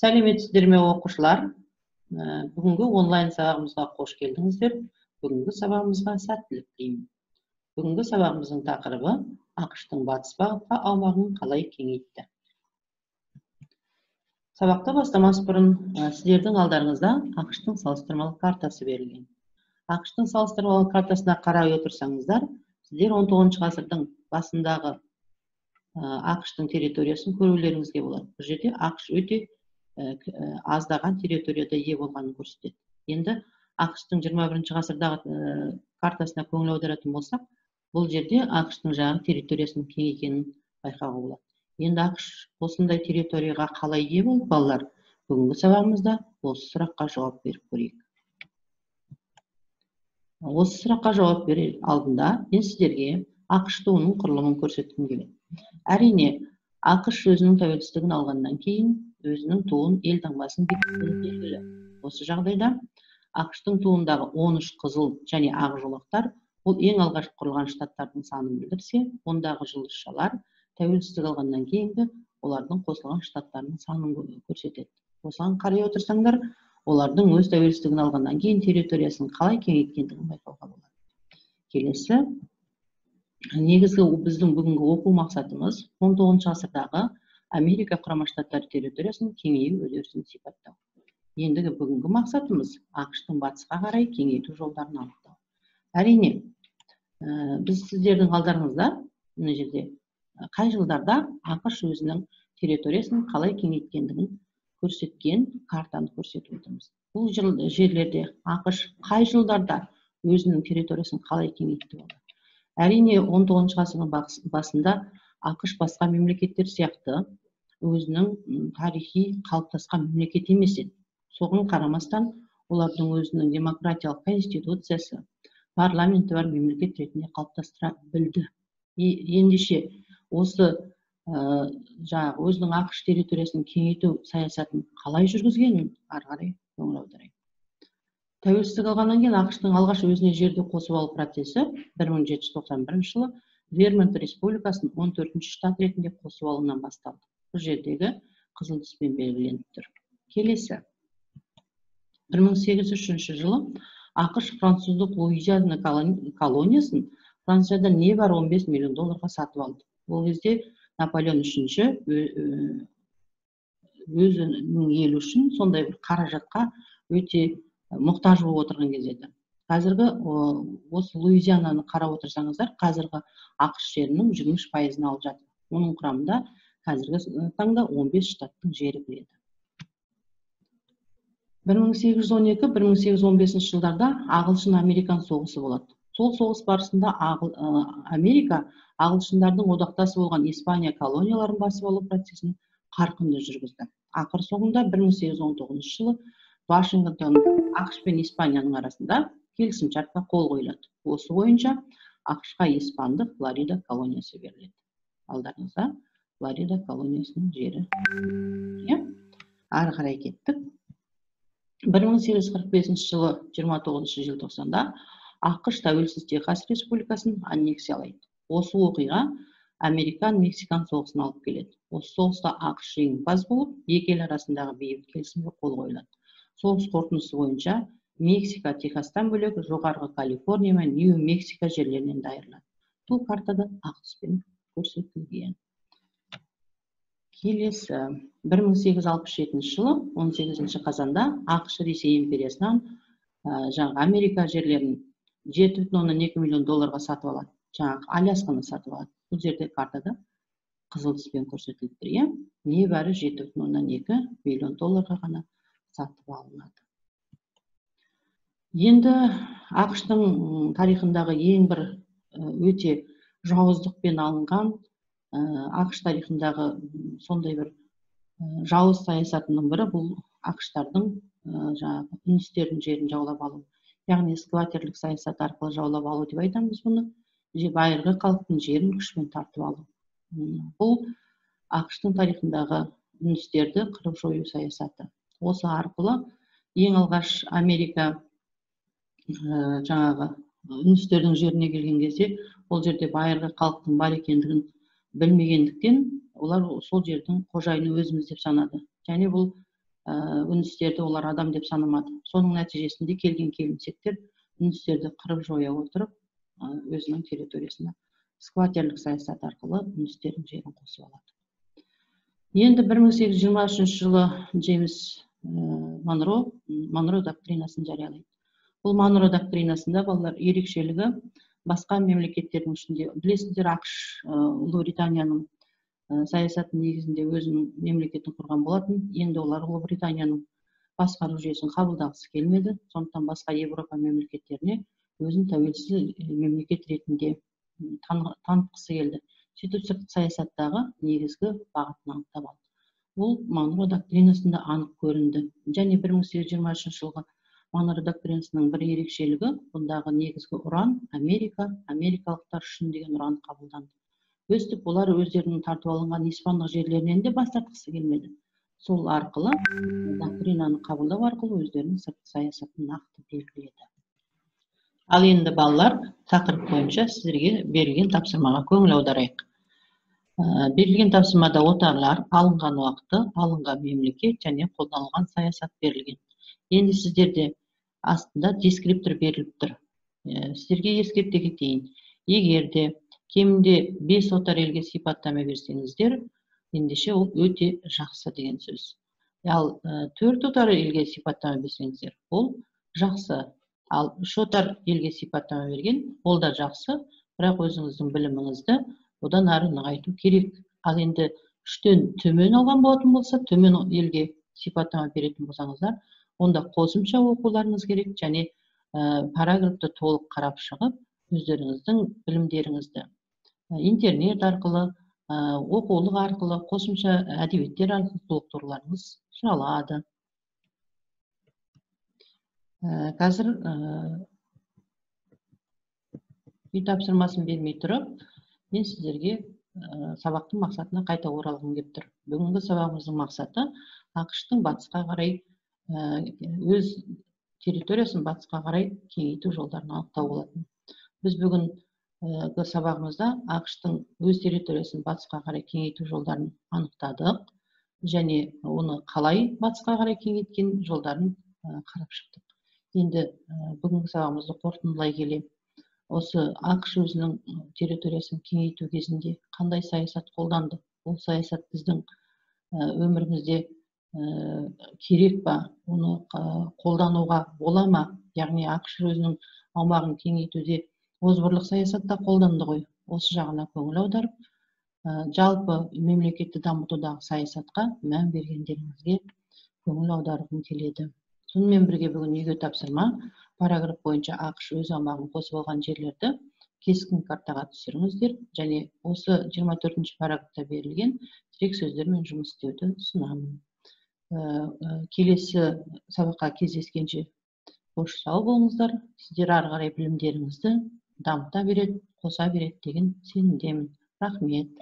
Сәлеметсіздер ме оқушылар? Бүгінгі онлайн сабағымызға қош келдіңіздер. Бүгінгі сабағымызға сәттілік тілеймін. Бүгінгі сабағымыздың тақырыбы ақш-тың батыс бағытқа аумағын қалай кеңейтті. Сабақты бастамас бұрын сіздердің алдарыңызда ақш-тың салыстырмалы картасы берілген. ақш-тың салыстырмалы картасына қарай отырсаңыздар, сіздер 19 ғасырдың басындағы ақш-тың территориясын көрулеріңізге болады. Бұл жерде ақш өте аздаған территорияда ие болғанын көрсетеді. Енді ақш-тың 21 ғасырдағы картасына көңіл аударатын болсақ, бұл жерде ақш-тың жаңағы территориясының кең екенін байқауға болады. Енді ақш осындай территорияға қалай ие болды, балалар? Бүгінгі сабағымызда осы сұраққа жауап беріп көрейік. Осы сұраққа жауап берер алдында мен сіздерге ақш туының құрылымын көрсеткім келеді. Әрине, ақш өзінің тәуелсіздігін алғаннан кейін өзінің туын елтаңбасын бекіткені белгілі. Осы жағдайда ақш-тың туындағы 13 қызыл және ақ жолақтар бұл ең алғаш құрылған штаттардың санын білдірсе, ондағы жұлдызшалар тәуелсіздік алғаннан кейінгі олардың қосылған штаттарының санын көрсетеді. Осыған қарай отырсаңдар, олардың өз тәуелсіздігін алғаннан кейін территориясын қалай кеңейткендігін байқауға болады. Келесі, негізгі біздің бүгінгі оқу мақсатымыз 19 ғасырдағы Америка құрама штаттары территориясының кеңею үдерісін сипаттау. Ендігі бүгінгі мақсатымыз ақш-тың батысқа қарай кеңейту жолдарын анықтау. Әрине, біз сіздердің алдарыңызда мына жерде қай жылдарда ақш өзінің территориясын қалай кеңейткендігін көрсеткен картаны көрсетіп отырмыз. Бұл жерлерде ақш қай жылдарда өзінің территориясын қалай кеңейтті болды? Әрине, 19 ғасырдың басында ақш басқа мемлекеттер сияқты өзінің тарихи қалыптасқан мемлекет емес еді. Соған қарамастан, олардың өзінің демократиялық конституциясы, парламенті бар мемлекет ретінде қалыптастыра білді. Ендеше осы жаңағы өзінің ақш территориясын кеңейту саясатын қалай жүргізгенін ары қарай көңіл аударайық. Тәуелсіздік алғаннан кейін ақш-тың алғаш өзіне жерді қосып алу процесі 1791 жылы Вермонт республикасын 14-ші штат ретінде қосып алуынан басталды. Бұл жердегі қызыл түспен белгіленіп тұр. Келесі, 1803 жылы ақш француздық Луизиана колониясын Франциядан небәрі 15 миллион долларға сатып алды. Ол кезде Наполеон үшінші өзінің елі үшін сондай бір қаражатқа өте мұқтаж болып отырған кездеді. Қазіргі осы Луизиананы қарап отырсаңыздар, қазіргі ақш жерінің 23%-ын алып жатыр. Оның құрамында қазіргі таңда 15 штаттың жері кіреді. 1812-1815 жылдарда Ағылшын-Американ соғысы болады. Сол соғыс барысында Америка ағылшындардың одақтасы болған Испания колонияларын басып алу процесін қарқынды жүргізді. Ақыр соңында 1819 жылы Вашингтон ақш пен Испанияның арасында келісімшартқа қол қойылады. Осы бойынша ақшқа испандық Флорида колониясы беріледі. Алдарыңызда Флорида колониясының жері. Ары қарай кеттік. 1845 жылы 29 желтоқсанда ақш тәуелсіз Техас республикасын аннексиялайды. Осы оқиға Американ-Мексикан соғысын алып келеді. Осы соғыста ақш жеңімпаз болып, екі ел арасындағы бейбіт келісімге қол қойылады. Соғыс қорытындысы бойынша Мексика Техастан бөлек жоғарғы Калифорния мен Нью-Мексико жерлерінен де айырылады. Бұл картада ақ түспен көрсетілген. Келесі, 1867 жылы 18 қазанда ақш Ресей империясынан жаңағы Америка жерлерін 7,2 миллион долларға сатып алады. Жаңағы Алясканы сатып алады. Бұл жерде картада қызыл түспен көрсетіліп тұр. Небәрі 7,2 миллион долларға ғана сатып алынады. Енді ақш-тың тарихындағы ең бір өте жауыздықпен алынған ақш тарихындағы сондай бір жауыз саясатының бірі бұл ақштардың жаңағы үндістердің жерін жаулап алу. Яғни экскватерлік саясат арқылы жаулап алу деп айтамыз бұны. Байырғы халықтың жерін күшпен тартып алу. Бұл ақш-тың тарихындағы үндістерді қырып жою саясаты. Осы арқылы ең алғаш Америка жаңағы үндістердің жеріне келген кезде ол жерде байырғы халықтың бар екендігін білмегендіктен олар сол жердің қожайыны өзіміз деп санады. Және бұл үндістерді олар адам деп санамады. Соның нәтижесінде келген келімсектер үндістерді қырып жоя отырып, өзінің территориясына скватерлік саясат арқылы үндістердің жерін қосып алады. Енді 1823 жылы Джеймс Монро доктринасын жариялайды. Бұл Монро доктринасында балалар ерекшелігі басқа мемлекеттердің ішінде, білесіздер, ақш Ұлыбританияның саясаты негізінде өзінің мемлекетін құрған болатын. Енді олар Ұлыбританияның басқару жүйесін қабылдағысы келмеді. Сондықтан басқа Европа мемлекеттеріне өзін тәуелсіз мемлекет ретінде танытқысы келді. Сөйтіп сыртқы саясаттағы негізгі бағытын анықтап алды. Бұл Монро доктринасында анық көрінді. Және 1823 жылғы Монро доктринасының бір ерекшелігі, бұндағы негізгі ұран америкалықтар үшін деген ұран қабылданды. Өстіп, олар өздерінің тартып алынған испандық жерлерінен де бас тартқысы келмеді. Сол арқылы доктринаны қабылдау арқылы өздерінің сыртқы саясатын нақты белгіледі. Ал енді балалар, тақырып бойынша сіздерге берілген тапсырмаға көңіл аударайық. Берілген тапсырмада отарлар, алынған уақыты, алынған мемлекет және қолданылған саясат берілген. Енді сіздерде астында дескриптор беріліп тұр. Сіздерге ескерте кетейін. Егер де кемінде 5 отар елге сипаттама берсеңіздер, ендеше ол өте жақсы деген сөз. Ал 4 отар елге сипаттама берсеңіздер, ол жақсы. Ал 3 отар елге сипаттама берген, ол да жақсы, бірақ өзіңіздің біліміңізді одан ары нығайту керек. Ал енді 3-тен төмен алған болатын болса, төмен елге сипаттама беретін болсаңыздар, онда қосымша оқуларыңыз керек, және параграфты толық қарап шығып, өздеріңіздің білімдеріңізді интернет арқылы, оқулық арқылы, қосымша әдебиеттер арқылы толықтыруларыңыз сұралады. Қазір үй тапсырмасын бермей тұрып, мен сіздерге сабақтың мақсатына қайта оралғым келіп тұр. Бүгінгі сабағымыздың мақсаты ақш-тың батысқа қарай, өз территориясын батысқа қарай кеңейту жолдарын анықтау болатын. Біз бүгінгі сабағымызда ақш-тың өз территориясын батысқа қарай кеңейту жолдарын анықтадық, және оны қалай батысқа қарай кеңейткен жолдарын қарап шықтық. Енді бүгінгі сабағымызды қорытындылай келе, осы ақш өзінің территориясын кеңейту кезінде қандай саясат қолданды? Бұл саясат біздің өмірімізде керек па? Оны қолдануға бола ма? Яғни ақш өзінің аумағын кеңейтуде озбырлық саясатта қолданды ғой. Осы жағына көңіл аударып, жалпы мемлекетті дамытудағы саясатқа мән бергендеріңізге көңіл аударғым келеді. Сонымен бірге бүгін үйге тапсырма, параграф бойынша ақш өз аумағын қосып алған жерлерді кескін картаға түсіріңіздер, және осы 24-ші параграфта берілген тірек сөздермен жұмыс істеуді ұсынамын. Келесі сабаққа кездескенше қош сау болыңыздар. Сіздер ары қарай білімдеріңізді дамыта береді, қоса береді деген сенімдемін. Рахмет.